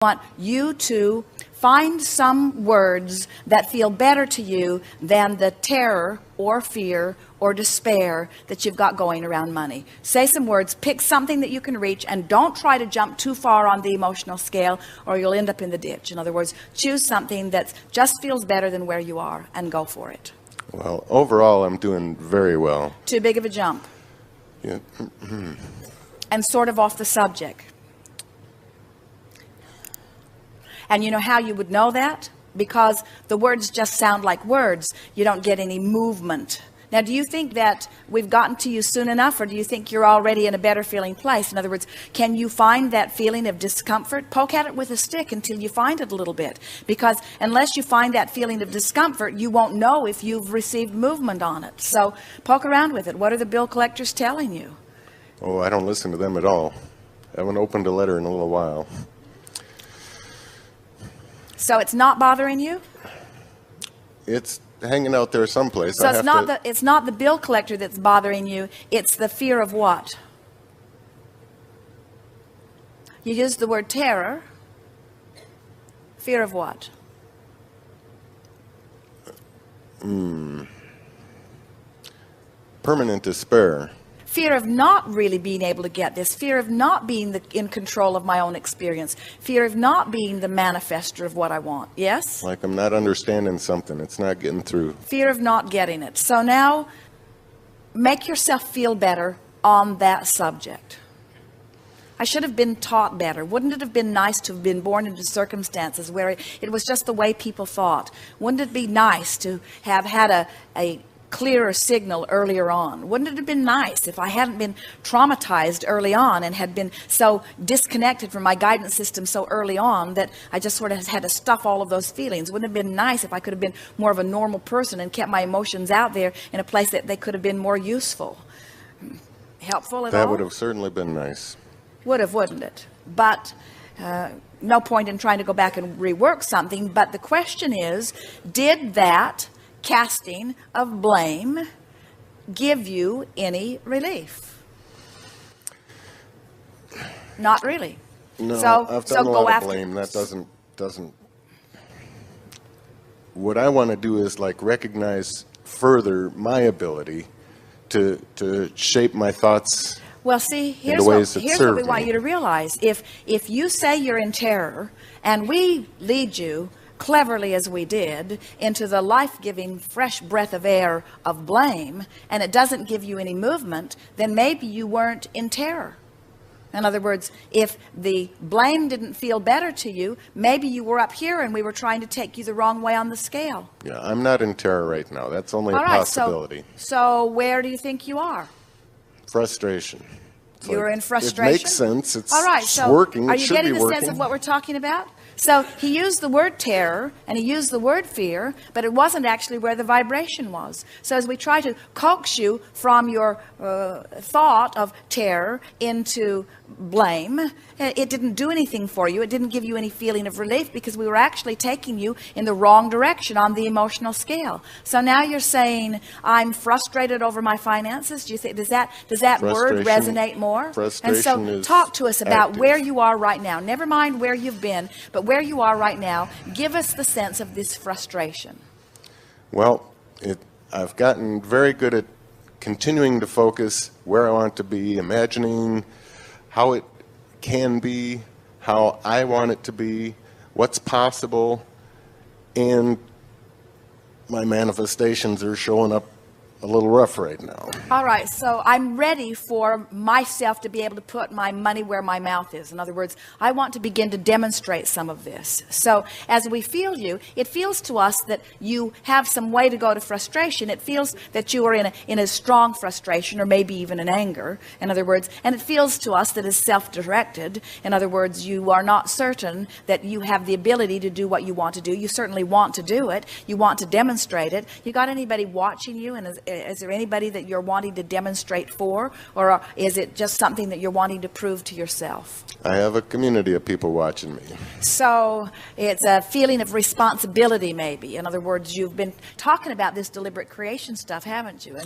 want you to find some words that feel better to you than the terror or fear or despair that you've got going around money. Say some words, pick something that you can reach, and don't try to jump too far on the emotional scale or you'll end up in the ditch. In other words, choose something that just feels better than where you are and go for it. Well, overall, I'm doing very well. Too big of a jump. Yeah. And sort of off the subject. And you know how you would know that? Because the words just sound like words. You don't get any movement. Now, do you think that we've gotten to you soon enough, or do you think you're already in a better feeling place? In other words, can you find that feeling of discomfort? Poke at it with a stick until you find it a little bit. Because unless you find that feeling of discomfort, you won't know if you've received movement on it. So poke around with it. What are the bill collectors telling you? Oh, I don't listen to them at all. I haven't opened a letter in a little while. So it's not bothering you? It's hanging out there someplace. So it's not the bill collector that's bothering you. It's the fear of what? You used the word terror. Fear of what? Permanent despair. Fear of not really being able to get this. Fear of not being in control of my own experience. Fear of not being the manifester of what I want. Yes? Like I'm not understanding something. It's not getting through. Fear of not getting it. So now, make yourself feel better on that subject. I should have been taught better. Wouldn't it have been nice to have been born into circumstances where it was just the way people thought? Wouldn't it be nice to have had a clearer signal earlier on? Wouldn't it have been nice if I hadn't been traumatized early on and had been so disconnected from my guidance system so early on that I just sort of had to stuff all of those feelings? Wouldn't it have been nice if I could have been more of a normal person and kept my emotions out there in a place that they could have been more useful? Helpful at all? That would have certainly been nice. Would have, wouldn't it? But no point in trying to go back and rework something. But the question is, did that casting of blame give you any relief? Not really. No, so, I've done a go lot after of blame. That doesn't. What I want to do is like recognize further my ability to shape my thoughts. Well, see, here's what we want you to realize. If you say you're in terror and we lead you cleverly as we did into the life-giving fresh breath of air of blame, and it doesn't give you any movement, then maybe you weren't in terror. In other words, if the blame didn't feel better to you, maybe you were up here and we were trying to take you the wrong way on the scale. Yeah, I'm not in terror right now. That's only a possibility. So where do you think you are? Frustration. You're in frustration? It makes sense. It's all right, so working. Are you getting the sense of what we're talking about? So he used the word terror and he used the word fear, but it wasn't actually where the vibration was. So as we try to coax you from your thought of terror into blame, it didn't do anything for you. It didn't give you any feeling of relief because we were actually taking you in the wrong direction on the emotional scale. So now you're saying, I'm frustrated over my finances. Do you think, does that word resonate more? Frustration. And so talk to us about where you are right now. Never mind where you've been, but where you are right now. Give us the sense of this frustration. Well, I've gotten very good at continuing to focus where I want to be, imagining how it can be, how I want it to be, what's possible, and my manifestations are showing up a little rough right now. All right, so I'm ready for myself to be able to put my money where my mouth is. In other words, I want to begin to demonstrate some of this. So as we feel you, it feels to us that you have some way to go to frustration. It feels that you are in a strong frustration or maybe even an anger, in other words, and it feels to us that is self-directed. In other words, you are not certain that you have the ability to do what you want to do. You certainly want to do it. You want to demonstrate it. You got anybody watching you, and is there anybody that you're wanting to demonstrate for, or is it just something that you're wanting to prove to yourself? I have a community of people watching me. So it's a feeling of responsibility, maybe. In other words, you've been talking about this deliberate creation stuff, haven't you?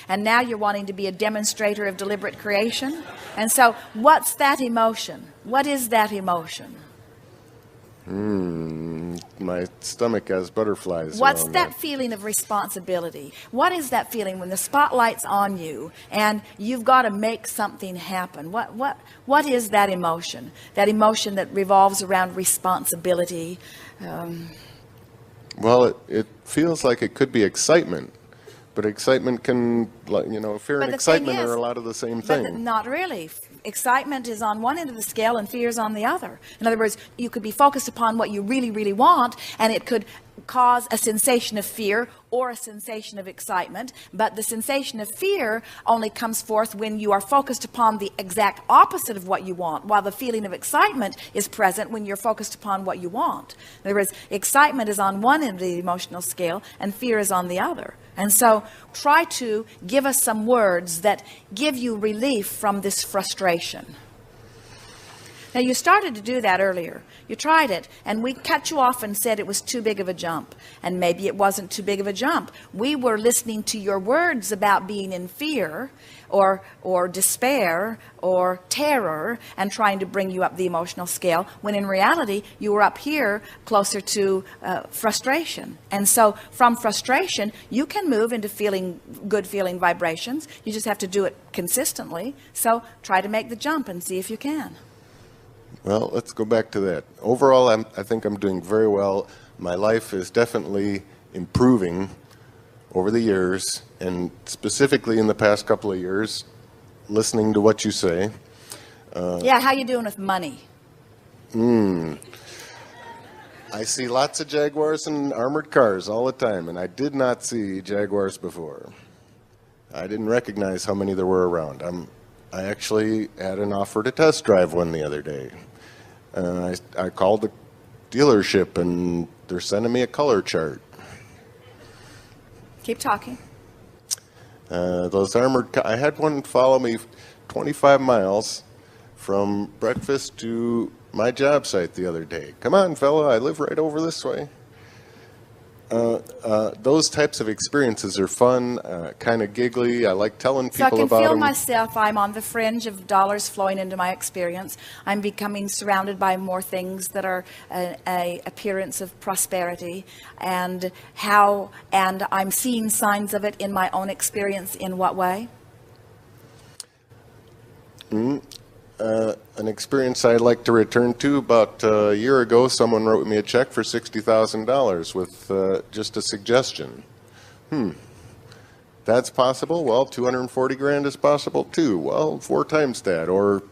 And now you're wanting to be a demonstrator of deliberate creation. And so what's that emotion? What is that emotion? My stomach has butterflies. What's around that feeling of responsibility? What is that feeling when the spotlight's on you and you've got to make something happen? What is that emotion? That emotion that revolves around responsibility? Well, it feels like it could be excitement, but excitement can, fear and excitement are a lot of the same thing. But not really. Excitement is on one end of the scale and fear is on the other. In other words, you could be focused upon what you really, really want, and it could cause a sensation of fear or a sensation of excitement. But the sensation of fear only comes forth when you are focused upon the exact opposite of what you want, while the feeling of excitement is present when you're focused upon what you want. In other words, excitement is on one end of the emotional scale and fear is on the other. And so try to give us some words that give you relief from this frustration. Now, you started to do that earlier. You tried it, and we cut you off and said it was too big of a jump. And maybe it wasn't too big of a jump. We were listening to your words about being in fear or despair or terror and trying to bring you up the emotional scale, when in reality, you were up here closer to frustration. And so from frustration, you can move into good feeling vibrations. You just have to do it consistently. So try to make the jump and see if you can. Well, let's go back to that. Overall, I think I'm doing very well. My life is definitely improving over the years, and specifically in the past couple of years, listening to what you say. Yeah, how you doing with money? I see lots of Jaguars and armored cars all the time, and I did not see Jaguars before. I didn't recognize how many there were around. I actually had an offer to test drive one the other day. I called the dealership, and they're sending me a color chart. Keep talking. Those armored cars, I had one follow me 25 miles from breakfast to my job site the other day. Come on, fella, I live right over this way. Those types of experiences are fun, kind of giggly. I like telling people about them. So I can feel myself. I'm on the fringe of dollars flowing into my experience. I'm becoming surrounded by more things that are a appearance of prosperity, and I'm seeing signs of it in my own experience. In what way? An experience I'd like to return to. About a year ago, someone wrote me a check for $60,000 with just a suggestion. That's possible? Well, 240 grand is possible too. Well, 4 times that. Or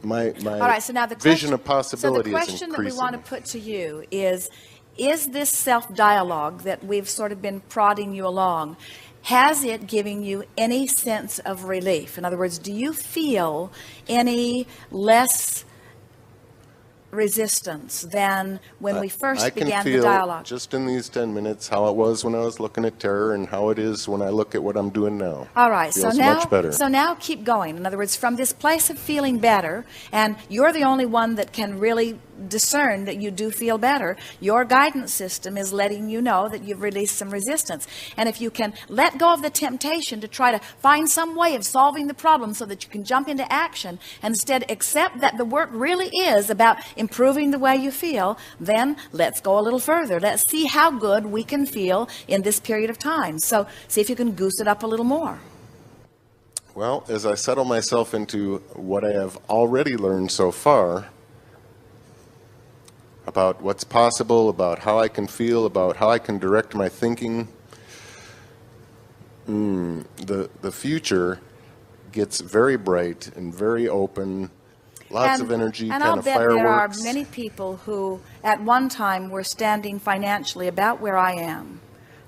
my All right, so now the vision of possibility is increasing. So the question that we want to put to you is this self-dialogue that we've sort of been prodding you along, has it given you any sense of relief? In other words, do you feel any less resistance than when we first began the dialogue? I can feel just in these 10 minutes how it was when I was looking at terror and how it is when I look at what I'm doing now. All right, Feels much better. So now keep going. In other words, from this place of feeling better, and you're the only one that can really discern that you do feel better, your guidance system is letting you know that you've released some resistance. And if you can let go of the temptation to try to find some way of solving the problem so that you can jump into action and instead accept that the work really is about improving the way you feel, then let's go a little further. Let's see how good we can feel in this period of time. So see if you can goose it up a little more. Well, as I settle myself into what I have already learned so far about what's possible, about how I can feel, about how I can direct my thinking, the future gets very bright and very open, lots of energy, kind of fireworks. And I'll bet there are many people who at one time were standing financially about where I am,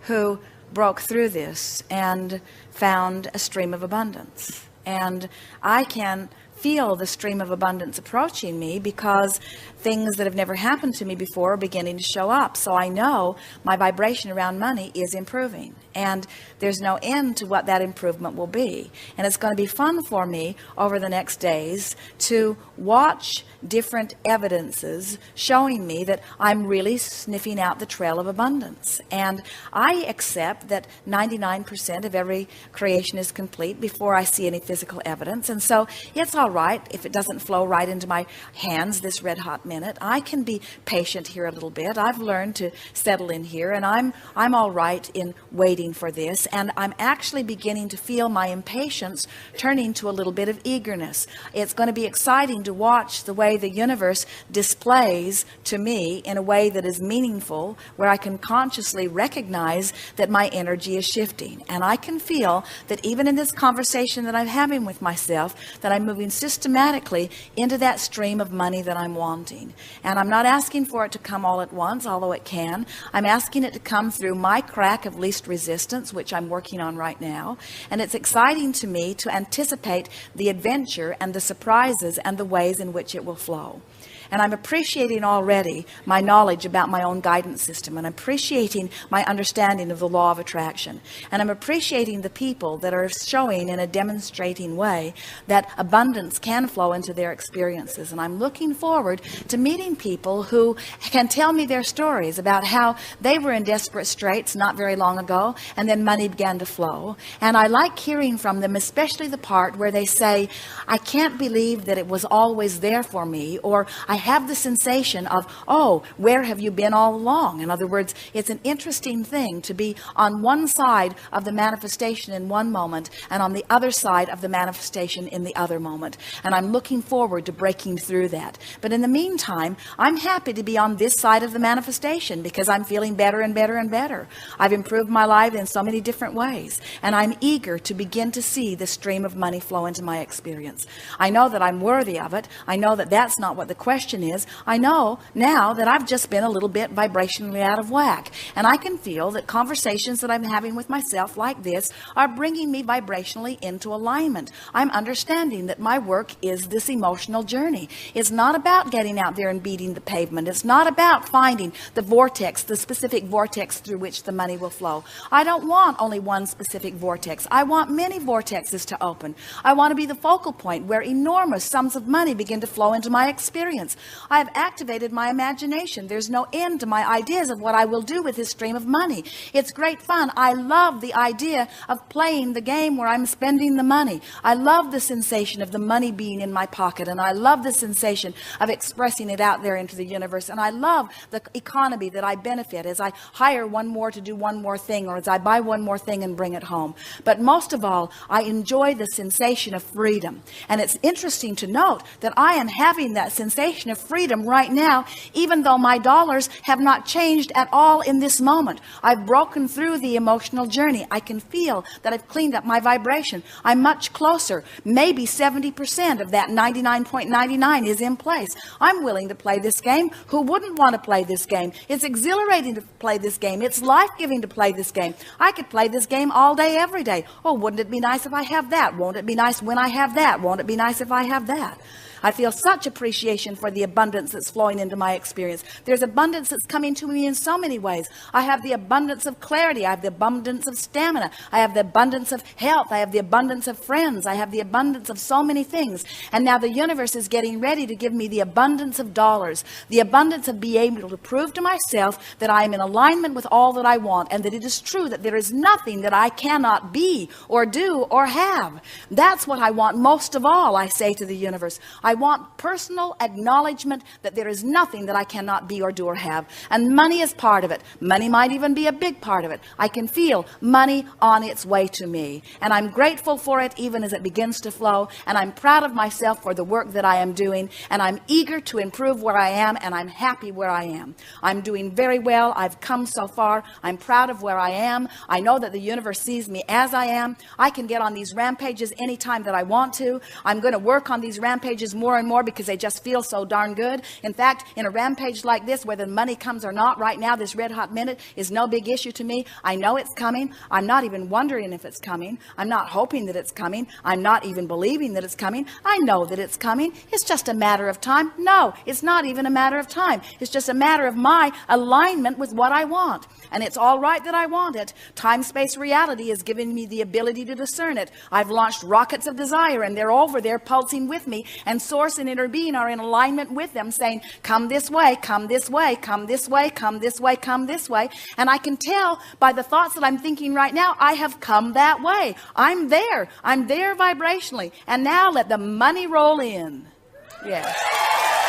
who broke through this and found a stream of abundance. And I can feel the stream of abundance approaching me because things that have never happened to me before are beginning to show up. So I know my vibration around money is improving, and there's no end to what that improvement will be. And it's going to be fun for me over the next days to watch different evidences showing me that I'm really sniffing out the trail of abundance. And I accept that 99% of every creation is complete before I see any physical evidence. And so it's all all right if it doesn't flow right into my hands this red hot minute. I can be patient here a little bit. I've learned to settle in here, and I'm all right in waiting for this, and I'm actually beginning to feel my impatience turning to a little bit of eagerness. It's going to be exciting to watch the way the universe displays to me in a way that is meaningful, where I can consciously recognize that my energy is shifting. And I can feel that even in this conversation that I'm having with myself, that I'm moving systematically into that stream of money that I'm wanting. And I'm not asking for it to come all at once, although it can. I'm asking it to come through my crack of least resistance, which I'm working on right now. And it's exciting to me to anticipate the adventure and the surprises and the ways in which it will flow. And I'm appreciating already my knowledge about my own guidance system, and I'm appreciating my understanding of the law of attraction. And I'm appreciating the people that are showing in a demonstrating way that abundance can flow into their experiences. And I'm looking forward to meeting people who can tell me their stories about how they were in desperate straits not very long ago, and then money began to flow. And I like hearing from them, especially the part where they say, I can't believe that it was always there for me, or I have the sensation of, oh, where have you been all along? In other words, it's an interesting thing to be on one side of the manifestation in one moment and on the other side of the manifestation in the other moment. And I'm looking forward to breaking through that. But in the meantime, I'm happy to be on this side of the manifestation because I'm feeling better and better and better. I've improved my life in so many different ways, and I'm eager to begin to see the stream of money flow into my experience. I know that I'm worthy of it. I know that that's not what the question is. I know now that I've just been a little bit vibrationally out of whack, and I can feel that conversations that I'm having with myself like this are bringing me vibrationally into alignment. I'm understanding that my work is this emotional journey. It's not about getting out there and beating the pavement. It's not about finding the vortex, the specific vortex through which the money will flow. I don't want only one specific vortex. I want many vortexes to open. I want to be the focal point where enormous sums of money begin to flow into my experience. I have activated my imagination. There's no end to my ideas of what I will do with this stream of money. It's great fun. I love the idea of playing the game where I'm spending the money. I love the sensation of the money being in my pocket, and I love the sensation of expressing it out there into the universe. And I love the economy that I benefit as I hire one more to do one more thing, or as I buy one more thing and bring it home. But most of all, I enjoy the sensation of freedom. And it's interesting to note that I am having that sensation of freedom right now, even though my dollars have not changed at all in this moment. I've broken through the emotional journey. I can feel that I've cleaned up my vibration. I'm much closer. Maybe 70% of that 99.99 is in place. I'm willing to play this game. Who wouldn't want to play this game? It's exhilarating to play this game. It's life-giving to play this game. I could play this game all day, every day. Oh, wouldn't it be nice if I have that? Won't it be nice when I have that? Won't it be nice if I have that? I feel such appreciation for the abundance that's flowing into my experience. There's abundance that's coming to me in so many ways. I have the abundance of clarity. I have the abundance of stamina. I have the abundance of health. I have the abundance of friends. I have the abundance of so many things. And now the universe is getting ready to give me the abundance of dollars, the abundance of being able to prove to myself that I am in alignment with all that I want, and that it is true that there is nothing that I cannot be or do or have. That's what I want most of all, I say to the universe. I want personal acknowledgement that there is nothing that I cannot be or do or have. And money is part of it. Money might even be a big part of it. I can feel money on its way to me. And I'm grateful for it even as it begins to flow. And I'm proud of myself for the work that I am doing. And I'm eager to improve where I am. And I'm happy where I am. I'm doing very well. I've come so far. I'm proud of where I am. I know that the universe sees me as I am. I can get on these rampages anytime that I want to. I'm going to work on these rampages more and more because they just feel so darn good. In fact, in a rampage like this, whether money comes or not, right now, this red hot minute is no big issue to me. I know it's coming. I'm not even wondering if it's coming. I'm not hoping that it's coming. I'm not even believing that it's coming. I know that it's coming. It's just a matter of time. No, it's not even a matter of time. It's just a matter of my alignment with what I want. And it's all right that I want it. Time-space reality is giving me the ability to discern it. I've launched rockets of desire, and they're over there pulsing with me. And source and inner being are in alignment with them, saying, come this way, come this way, come this way, come this way, come this way. And I can tell by the thoughts that I'm thinking right now, I have come that way. I'm there vibrationally. And now let the money roll in. Yes.